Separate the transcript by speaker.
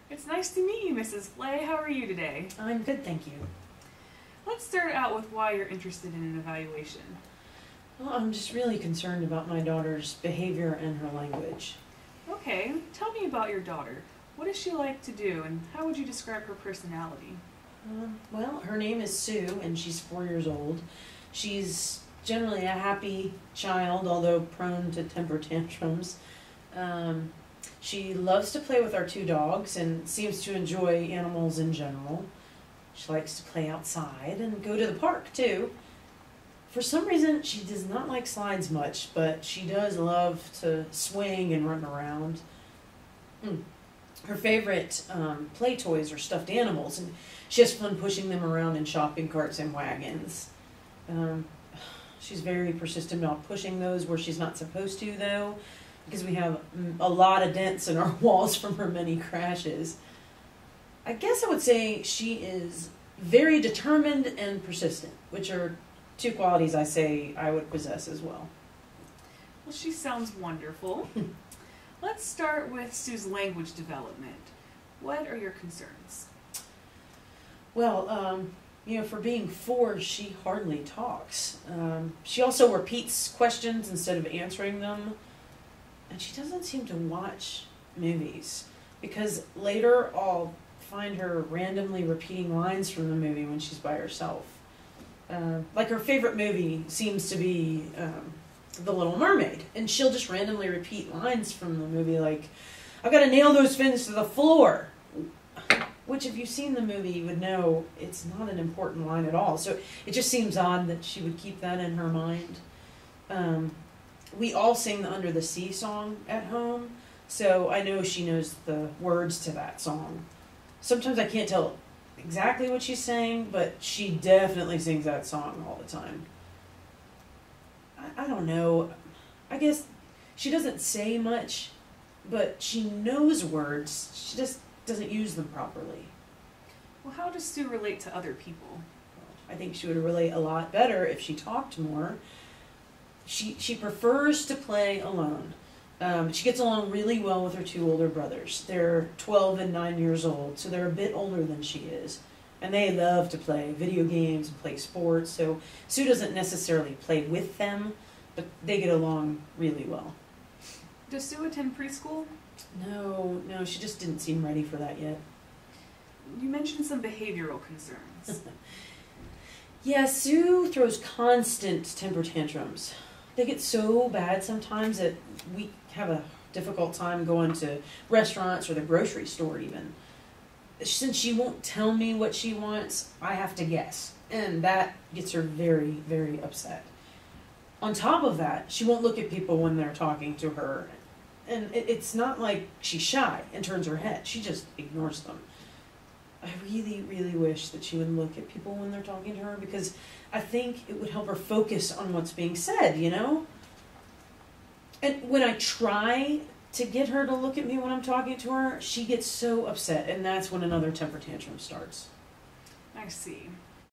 Speaker 1: It's nice to meet you, Mrs. Flay. How are you today?
Speaker 2: I'm good, thank you.
Speaker 1: Let's start out with why you're interested in an evaluation.
Speaker 2: Well, I'm just really concerned about my daughter's behavior and her language.
Speaker 1: Okay, tell me about your daughter. What does she like to do, and how would you describe her personality?
Speaker 2: Well, her name is Sue, and she's 4 years old. She's generally a happy child, although prone to temper tantrums. She loves to play with our 2 dogs and seems to enjoy animals in general. She likes to play outside and go to the park, too. For some reason, she does not like slides much, but she does love to swing and run around. Her favorite play toys are stuffed animals, and she has fun pushing them around in shopping carts and wagons. She's very persistent about pushing those where she's not supposed to, though, because we have a lot of dents in our walls from her many crashes. I guess I would say she is very determined and persistent, which are 2 qualities I say I would possess as well.
Speaker 1: Well, she sounds wonderful. Let's start with Sue's language development. What are your concerns?
Speaker 2: Well, for being 4, she hardly talks. She also repeats questions instead of answering them. And she doesn't seem to watch movies, because later I'll find her randomly repeating lines from the movie when she's by herself. Like her favorite movie seems to be The Little Mermaid, and she'll just randomly repeat lines from the movie like, "I've got to nail those fins to the floor," which if you've seen the movie you would know it's not an important line at all. So it just seems odd that she would keep that in her mind. We all sing the Under the Sea song at home, so I know she knows the words to that song. Sometimes I can't tell exactly what she's saying, but she definitely sings that song all the time. I don't know. I guess she doesn't say much, but she knows words. She just doesn't use them properly.
Speaker 1: Well, how does Sue relate to other people?
Speaker 2: I think she would relate a lot better if she talked more. She prefers to play alone. She gets along really well with her 2 older brothers. They're 12 and 9 years old, so they're a bit older than she is. And they love to play video games and play sports, so Sue doesn't necessarily play with them, but they get along really well.
Speaker 1: Does Sue attend preschool?
Speaker 2: No, she just didn't seem ready for that yet.
Speaker 1: You mentioned some behavioral concerns.
Speaker 2: Yeah, Sue throws constant temper tantrums. They get so bad sometimes that we have a difficult time going to restaurants or the grocery store even. Since she won't tell me what she wants, I have to guess. And that gets her very, very upset. On top of that, she won't look at people when they're talking to her. And it's not like she's shy and turns her head. She just ignores them. I really, really wish that she would look at people when they're talking to her, because I think it would help her focus on what's being said, you know? And when I try to get her to look at me when I'm talking to her, she gets so upset, and that's when another temper tantrum starts.
Speaker 1: I see.